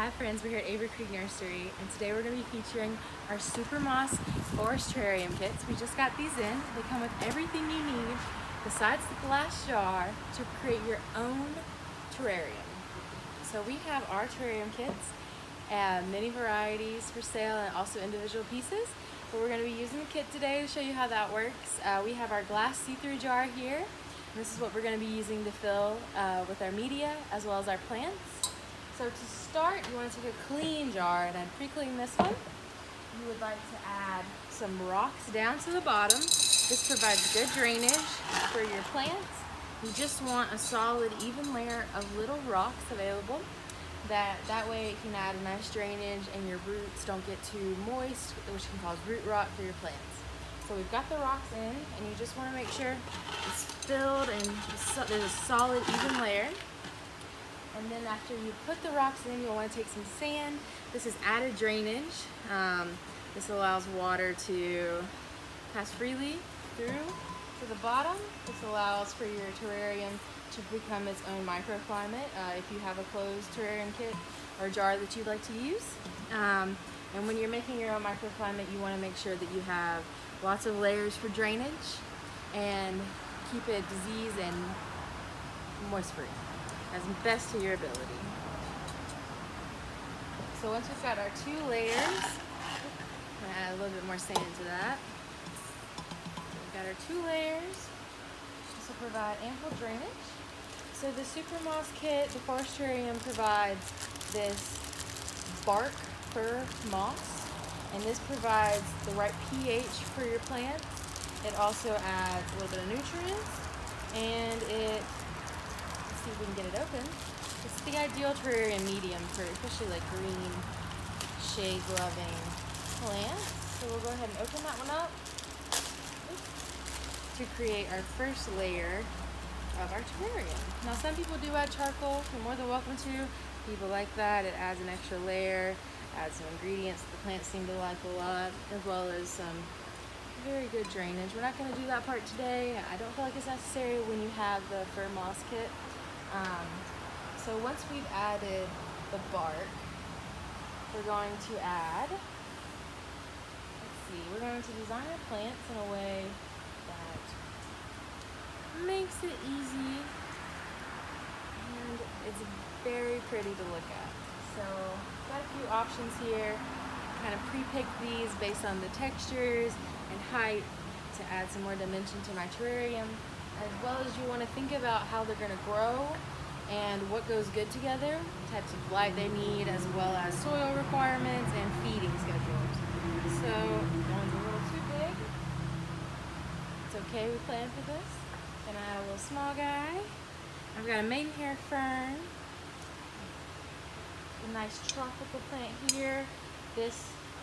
Hi friends, we're here at Avery Creek Nursery, and today we're going to be featuring our suppermoss forrest terrarium kits. We just got these in. They come with everything you need besides the glass jar to create your own terrarium. So we have our terrarium kits, many varieties for sale and also individual pieces. But we're going to be using the kit today to show you how that works. We have our glass see-through jar here. This is what we're going to be using to fill with our media as well as our plants. So to start, you want to take a clean jar, and I'd pre-clean this one. You would like to add some rocks down to the bottom. This provides good drainage for your plants. You just want a solid, even layer of little rocks available. That way it can add a nice drainage and your roots don't get too moist, which can cause root rot for your plants. So we've got the rocks in, and you just want to make sure it's filled and there's a solid, even layer. And then after you put the rocks in, you'll want to take some sand. This is added drainage. This allows water to pass freely through to the bottom. This allows for your terrarium to become its own microclimate if you have a closed terrarium kit or jar that you'd like to use. And when you're making your own microclimate, you want to make sure that you have lots of layers for drainage and keep it disease and moist free as best to your ability. So once we've got our 2 layers, I'm gonna add a little bit more sand to that. We've got our 2 layers. This will provide ample drainage. So the suppermoss kit, the forrest terrarium, provides this bark fir moss, and this provides the right pH for your plants. It also adds a little bit of nutrients, and it, let's see if we can get it open. It's the ideal terrarium medium for especially like green, shade-loving plants. So we'll go ahead and open that one up to create our first layer of our terrarium. Now some people do add charcoal. You're more than welcome to. People like that. It adds an extra layer, adds some ingredients the plants seem to like a lot, as well as some very good drainage. We're not going to do that part today. I don't feel like it's necessary when you have the fir moss kit. So once we've added the bark, we're going to add, we're going to design our plants in a way that makes it easy and it's very pretty to look at. So I've got a few options here. Kind of pre-pick these based on the textures and height to add some more dimension to my terrarium, as well as you want to think about how they're going to grow and what goes good together, types of light they need, as well as soil requirements and feeding schedules. So one's a little too big. It's okay, we planned for this. Gonna add a little small guy. I've got a maidenhair fern, a nice tropical plant here.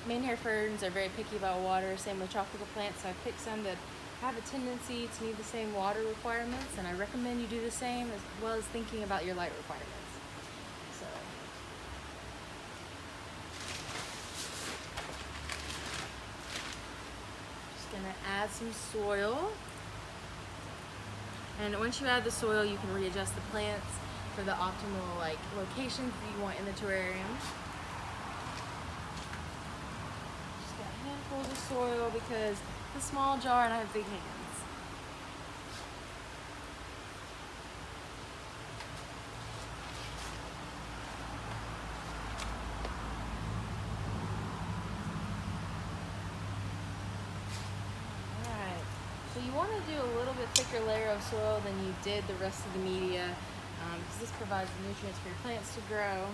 Maidenhair ferns are very picky about water, same with tropical plants, so I picked some that have a tendency to need the same water requirements, and I recommend you do the same, as well as thinking about your light requirements. So just gonna add some soil, and once you add the soil, you can readjust the plants for the optimal locations that you want in the terrarium. Handfuls of soil because it's a small jar and I have big hands. Alright, so you want to do a little bit thicker layer of soil than you did the rest of the media because this provides the nutrients for your plants to grow,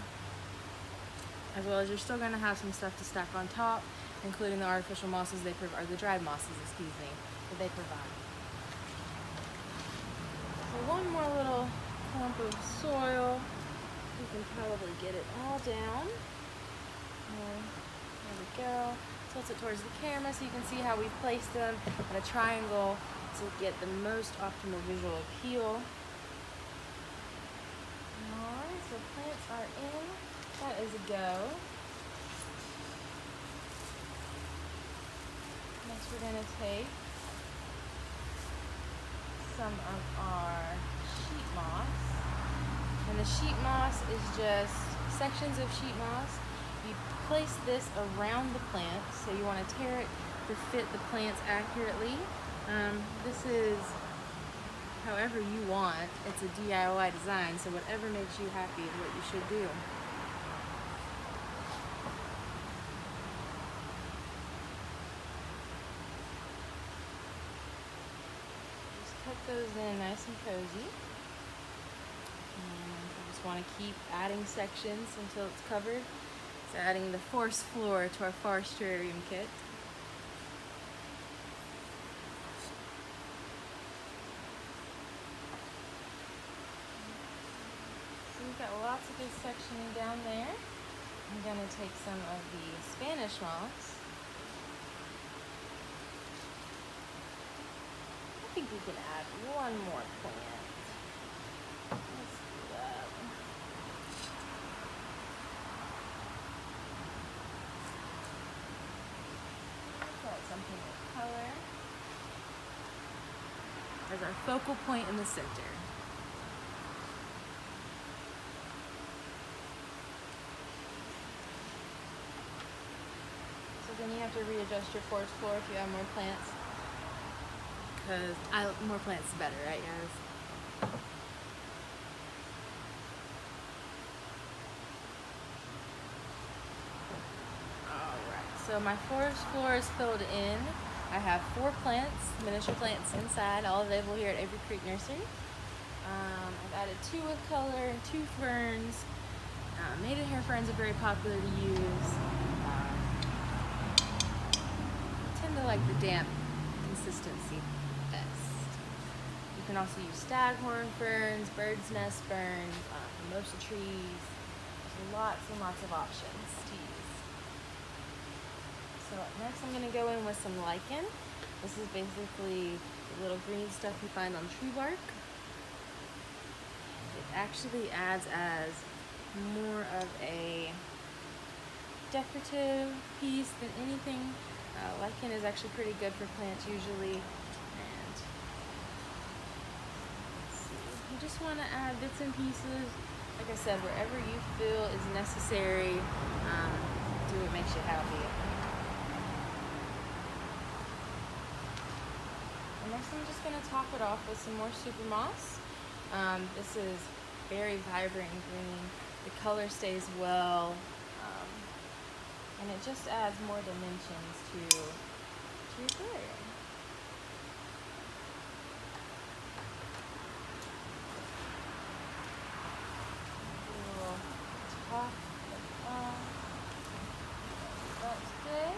as well as you're still going to have some stuff to stack on top, including the artificial mosses they provide, or the dried mosses, that they provide. So one more little clump of soil. You can probably get it all down. There we go. Tilt it towards the camera so you can see how we've placed them at a triangle to get the most optimal visual appeal. Alright, so plants are in. That is a go. Next we're going to take some of our sheet moss, and the sheet moss is just sections of sheet moss. You place this around the plant, so you want to tear it to fit the plants accurately. This is however you want. It's a DIY design, so whatever makes you happy is what you should do. Just cut those in nice and cozy. And I just want to keep adding sections until it's covered. So adding the forest floor to our forest terrarium kit. We've got lots of good sectioning down there. I'm going to take some of the Spanish moss. I think we can add one more plant. Let's do that. Got something with color as our focal point in the center. Then you have to readjust your forest floor if you have more plants, because more plants is better, right guys? Alright, so my forest floor is filled in. I have 4 plants, miniature plants inside, all available here at Avery Creek Nursery. I've added 2 with color and 2 ferns. Maiden hair ferns are very popular to use. I like the damp consistency best. You can also use staghorn ferns, bird's nest ferns, mimosa trees. There's lots and lots of options to use. So next I'm going to go in with some lichen. This is basically the little green stuff you find on tree bark. It actually adds as more of a decorative piece than anything. Lichen is actually pretty good for plants usually, and let's see. You just want to add bits and pieces, like I said, wherever you feel is necessary. Do what makes you happy. And next I'm just going to top it off with some more super moss. This is very vibrant and green. The color stays well. And it just adds more dimensions to your terrarium. A little top that's good.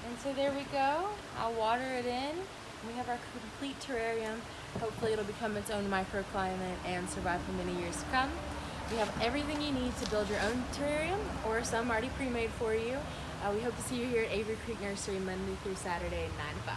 And so there we go. I'll water it in. We have our complete terrarium. Hopefully it'll become its own microclimate and survive for many years to come. We have everything you need to build your own terrarium, or some already pre-made for you. We hope to see you here at Avery Creek Nursery Monday through Saturday, 9 to 5.